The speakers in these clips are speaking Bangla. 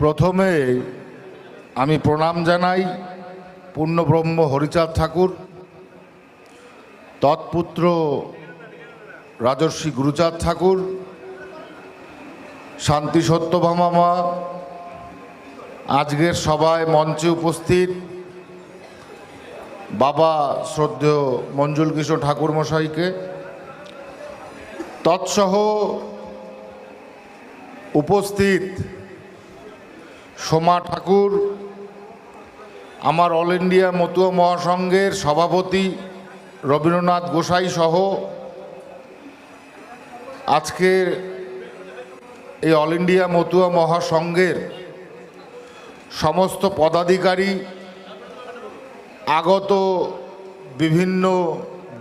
প্রথমে আমি প্রণাম জানাই পূর্ণব্রহ্ম হরিচাঁদ ঠাকুর, তৎপুত্র রাজর্ষি গুরুচাঁদ ঠাকুর, শান্তি সত্যভামা মা, আজকের সভায় মঞ্চে উপস্থিত বাবা শ্রদ্ধেয় মঞ্জুল কিশোর ঠাকুর মশাইকে, তৎসহ উপস্থিত সোমা ঠাকুর, আমার অল ইন্ডিয়া মতুয়া মহাসংঘের সভাপতি রবীন্দ্রনাথ গোসাই সহ আজকের এই অল ইন্ডিয়া মতুয়া মহাসংঘের সমস্ত পদাধিকারী, আগত বিভিন্ন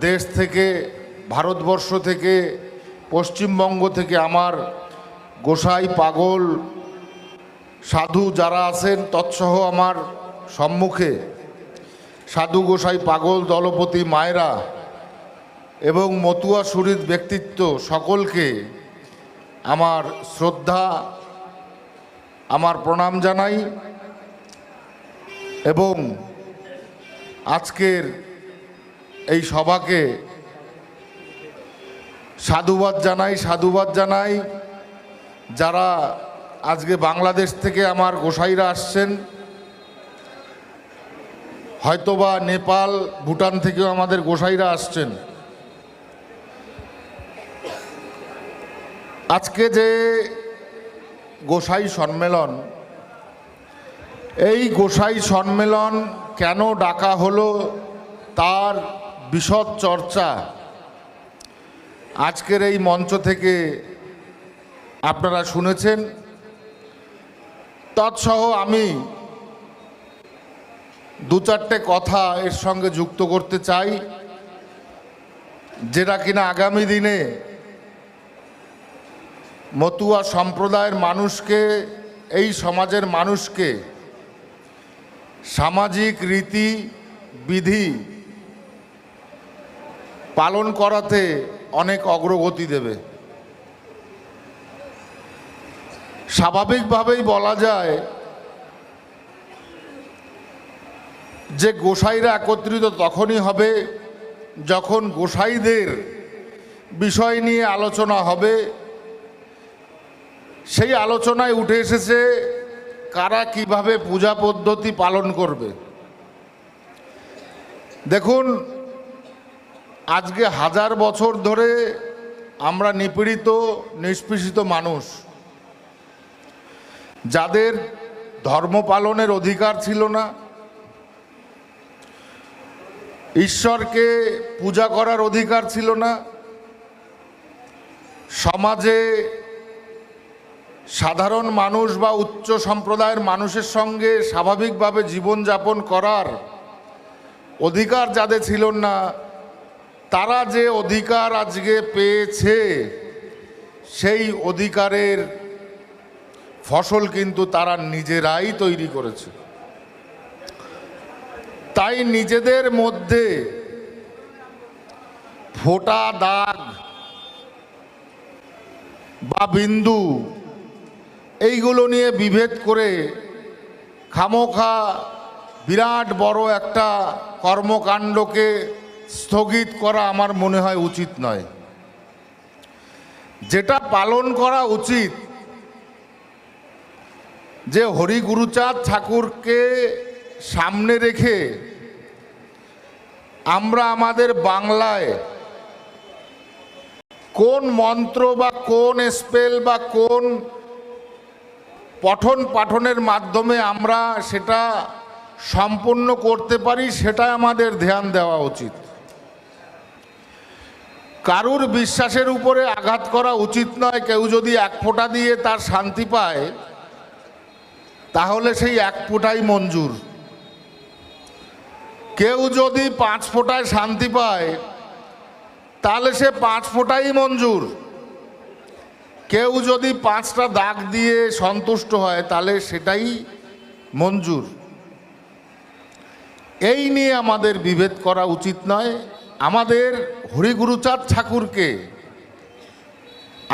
দেশ থেকে, ভারতবর্ষ থেকে, পশ্চিমবঙ্গ থেকে আমার গোসাই পাগল সাধু যারা আছেন, তৎসহ আমার সম্মুখে সাধু গোসাই পাগল দলপতি মায়েরা এবং মতুয়া সুহৃদ ব্যক্তিত্ব সকলকে আমার শ্রদ্ধা, আমার প্রণাম জানাই এবং আজকের এই সভাকে সাধুবাদ জানাই যারা আজকে বাংলাদেশ থেকে আমার গোসাইরা আসছেন, হয়তোবা নেপাল ভুটান থেকেও আমাদের গোসাইরা আসছেন। আজকে যে গোসাই সম্মেলন, এই গোসাই সম্মেলন কেন ডাকা হলো তার বিশদ চর্চা আজকের এই মঞ্চ থেকে আপনারা শুনেছেন। তৎসহ আমি দু চারটে কথা এর সঙ্গে যুক্ত করতে চাই, যেটা কিনা আগামী দিনে মতুয়া সম্প্রদায়ের মানুষকে, এই সমাজের মানুষকে সামাজিক রীতি বিধি পালন করাতে অনেক অগ্রগতি দেবে। স্বাভাবিকভাবেই বলা যায় যে গোসাইরা একত্রিত তখনই হবে যখন গোসাইদের বিষয় নিয়ে আলোচনা হবে। সেই আলোচনায় উঠে এসেছে কারা কিভাবে পূজা পদ্ধতি পালন করবে। দেখুন, আজকে 1000 বছর ধরে আমরা নিপীড়িত নিষ্পেষিত মানুষ, যাদের ধর্ম পালনের অধিকার ছিল না, ঈশ্বরকে পূজা করার অধিকার ছিল না, সমাজে সাধারণ মানুষ বা উচ্চ সম্প্রদায়ের মানুষের সঙ্গে স্বাভাবিকভাবে জীবনযাপন করার অধিকার যাদের ছিল না, তারা যে অধিকার আজকে পেয়েছে, সেই অধিকারের ফসল কিন্তু তারা নিজেরাই তৈরি করেছে। তাই নিজেদের মধ্যে ফোঁটা দাগ বা বিন্দু এইগুলো নিয়ে বিভেদ করে খামোখা বিরাট বড় একটা কর্মকাণ্ডকে স্থগিত করা আমার মনে হয় উচিত নয়। যেটা পালন করা উচিত, যে হরি গুরুচাঁদ ঠাকুরকে সামনে রেখে আমরা আমাদের বাংলায় কোন মন্ত্র বা কোন স্পেল বা কোন পঠন পাঠনের মাধ্যমে আমরা সেটা সম্পূর্ণ করতে পারি, সেটা আমাদের ধ্যান দেওয়া উচিত। কারুর বিশ্বাসের উপরে আঘাত করা উচিত নয়। কেউ যদি 1 ফোঁটা দিয়ে তার শান্তি পায়, তাহলে সেই 1 ফোঁটাই মঞ্জুর। কেউ যদি 5 ফোঁটায় শান্তি পায়, তাহলে সে 5 ফোঁটাই মঞ্জুর। কেউ যদি 5টা দাগ দিয়ে সন্তুষ্ট হয়, তাহলে সেটাই মঞ্জুর। এই নিয়ে আমাদের বিভেদ করা উচিত নয়। আমাদের হরি গুরুচাঁদ ঠাকুরকে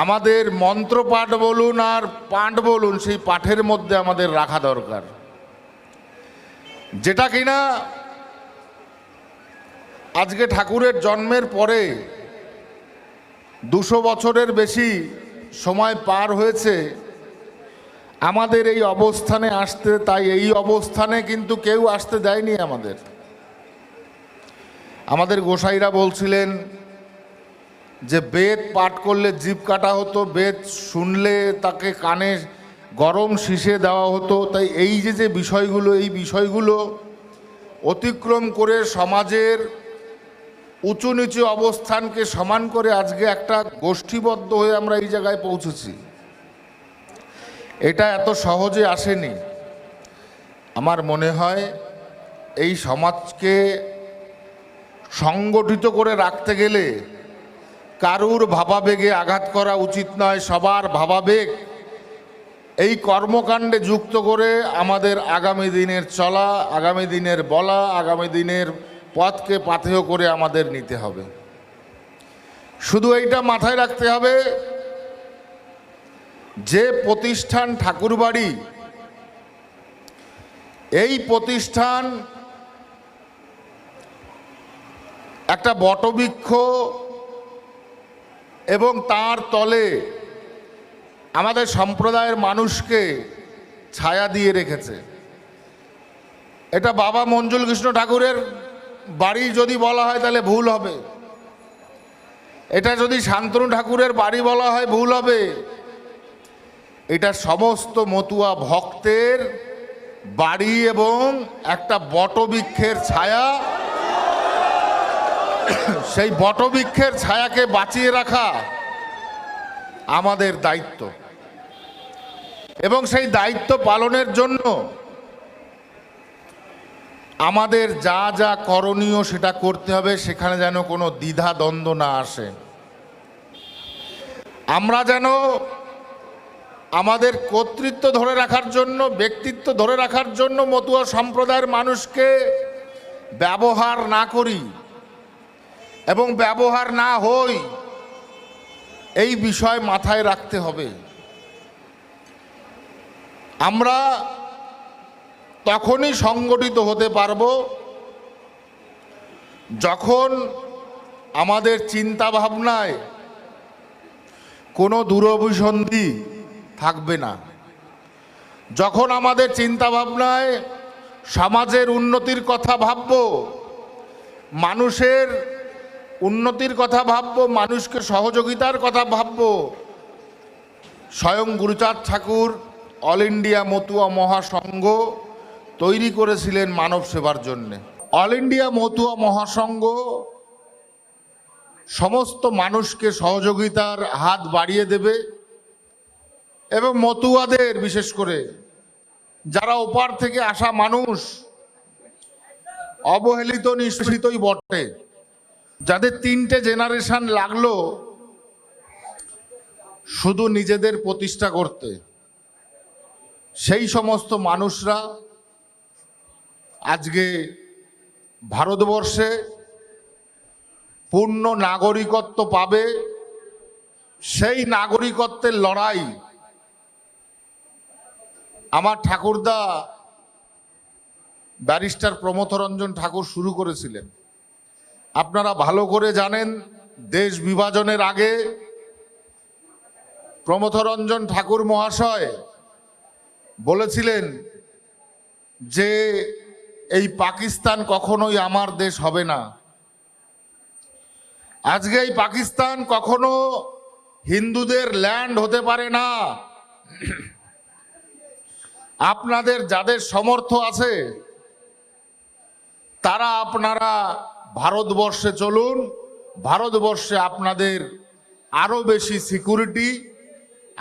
আমাদের মন্ত্রপাঠ বলুন আর পাঠ বলুন, সেই পাঠের মধ্যে আমাদের রাখা দরকার, যেটা কিনা আজকে ঠাকুরের জন্মের পরে 200 বছরের বেশি সময় পার হয়েছে আমাদের এই অবস্থানে আসতে। তাই এই অবস্থানে কিন্তু কেউ আসতে দেয়নি আমাদের। আমাদের গোসাইরা বলছিলেন যে বেদ পাঠ করলে জিভ কাটা হতো, বেদ শুনলে তাকে কানে গরম শিশে দেওয়া হতো। তাই এই যে বিষয়গুলো, এই বিষয়গুলো অতিক্রম করে সমাজের উঁচু নিচু অবস্থানকে সমান করে আজকে একটা গোষ্ঠীবদ্ধ হয়ে আমরা এই জায়গায় পৌঁছেছি। এটা এত সহজে আসেনি। আমার মনে হয় এই সমাজকে সংগঠিত করে রাখতে গেলে কারুর ভাবাবেগে আঘাত করা উচিত নয়। সবার ভাবাবেগ এই কর্মকাণ্ডে যুক্ত করে আমাদের আগামী দিনের চলা, আগামী দিনের বলা, আগামী দিনের পথকে পাথেয় করে আমাদের নিতে হবে। শুধু এইটা মাথায় রাখতে হবে যে প্রতিষ্ঠান ঠাকুরবাড়ি, এই প্রতিষ্ঠান একটা বটবৃক্ষ এবং তার তলে আমাদের সম্প্রদায়ের মানুষকে ছায়া দিয়ে রেখেছে। এটা বাবা মঞ্জুল কৃষ্ণ ঠাকুরের বাড়ি যদি বলা হয় তাহলে ভুল হবে, এটা যদি শান্তনু ঠাকুরের বাড়ি বলা হয় ভুল হবে। এটা সমস্ত মতুয়া ভক্তের বাড়ি এবং একটা বটবৃক্ষের ছায়া। সেই বটবৃক্ষের ছায়াকে বাঁচিয়ে রাখা আমাদের দায়িত্ব, এবং সেই দায়িত্ব পালনের জন্য আমাদের যা যা করণীয় সেটা করতে হবে, সেখানে যেন কোনো দ্বিধা দ্বন্দ্ব না আসে। আমরা যেন আমাদের কর্তৃত্ব ধরে রাখার জন্য, ব্যক্তিত্ব ধরে রাখার জন্য মতুয়া সম্প্রদায়ের মানুষকে ব্যবহার না করি এবং ব্যবহার না হই, এই বিষয় মাথায় রাখতে হবে। আমরা তখনই সংগঠিত হতে পারব যখন আমাদের চিন্তা ভাবনায় কোনো দূরভিসন্ধি থাকবে না, যখন আমাদের চিন্তা ভাবনায় সমাজের উন্নতির কথা ভাবব, মানুষের উন্নতির কথা ভাবব, মানুষকে সহযোগিতার কথা ভাবব। স্বয়ং গুরুচাঁদ ঠাকুর অল ইন্ডিয়া মতুয়া মহাসংঘ তৈরি করেছিলেন মানব সেবার জন্যে। অল ইন্ডিয়া মতুয়া মহাসংঘ সমস্ত মানুষকে সহযোগিতার হাত বাড়িয়ে দেবে এবং মতুয়াদের, বিশেষ করে যারা ওপার থেকে আসা মানুষ, অবহেলিত নিষ্পেষিতই বটে, যাদের 3টে জেনারেশন লাগলো শুধু নিজেদের প্রতিষ্ঠা করতে, সেই সমস্ত মানুষরা আজকে ভারতবর্ষে পূর্ণ নাগরিকত্ব পাবে। সেই নাগরিকত্বের লড়াই আমার ঠাকুরদা ব্যারিস্টার প্রমথরঞ্জন ঠাকুর শুরু করেছিলেন। আপনারা ভালো করে জানেন, দেশ বিভাজনের আগে প্রমথরঞ্জন ঠাকুর মহাশয় বলেছিলেন যে এই পাকিস্তান কখনোই আমার দেশ হবে না। আজকে এই পাকিস্তান কখনো হিন্দুদের ল্যান্ড হতে পারে না। আপনাদের যাদের সামর্থ্য আছে তারা আপনারা ভারতবর্ষে চলুন, ভারতবর্ষে আপনাদের আরো বেশি সিকিউরিটি,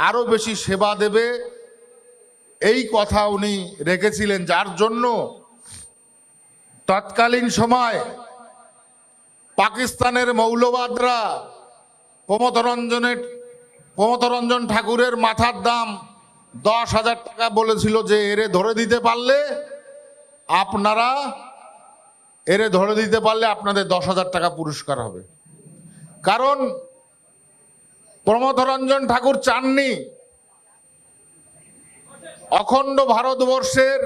আরো বেশি সেবা দেবে, এই কথা উনি রেখেছিলেন। যার জন্য তৎকালীন সময় পাকিস্তানের মৌলবাদরা প্রমথরঞ্জন ঠাকুরের মাথার দাম 10,000 টাকা বলেছিল যে এরে ধরে দিতে পারলে আপনাদের 10,000 টাকা পুরস্কার হবে। কারণ প্রমথরঞ্জন ঠাকুর চাননি অখণ্ড ভারতবর্ষের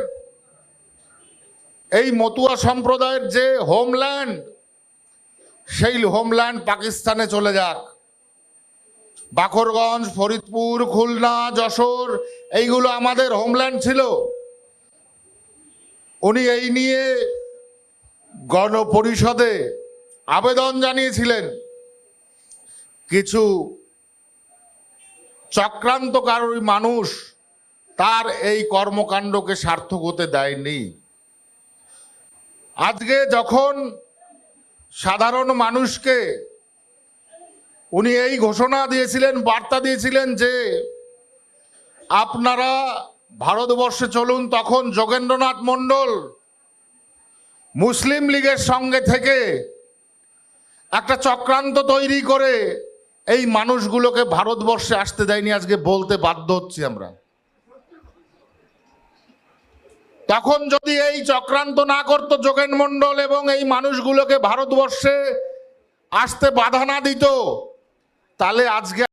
এই মতুয়া সম্প্রদায়ের যে হোমল্যান্ড, সেই হোমল্যান্ড পাকিস্তানে চলে যাক। বাকরগঞ্জ, ফরিদপুর, খুলনা, যশোর এইগুলো আমাদের হোমল্যান্ড ছিল। উনি এই নিয়ে গণপরিষদে আবেদন জানিয়েছিলেন। কিছু চক্রান্তকারী মানুষ তার এই কর্মকাণ্ডকে সার্থক হতে দেয়নি। আজকে যখন সাধারণ মানুষকে উনি এই ঘোষণা দিয়েছিলেন, বার্তা দিয়েছিলেন যে আপনারা ভারতবর্ষে চলুন, তখন যোগেন্দ্রনাথ মণ্ডল মুসলিম লীগের সঙ্গে থেকে একটা চক্রান্ত তৈরি করে এই মানুষগুলোকে ভারতবর্ষে আসতে দেয়নি। আজকে বলতে বাধ্য হচ্ছি আমরা। তখন যদি এই চক্রান্ত না করত যোগেন মণ্ডল এবং এই মানুষগুলোকে ভারতবর্ষে আসতে বাধা না দিত, তাহলে আজকে